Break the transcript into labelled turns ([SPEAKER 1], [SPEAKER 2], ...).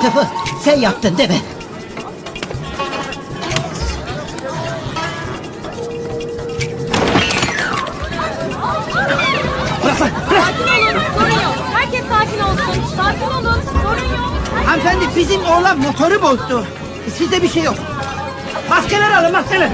[SPEAKER 1] Atıf'ı sen yaptın değil mi? Bırak lan, bırak!
[SPEAKER 2] Sakin olun, sorun yok. Herkes sakin olsun. Sakin olun, sorun yok.
[SPEAKER 1] Hanımefendi bizim oğlan motoru bozdu. Sizde bir şey yok. Maskeler alın, maskeler.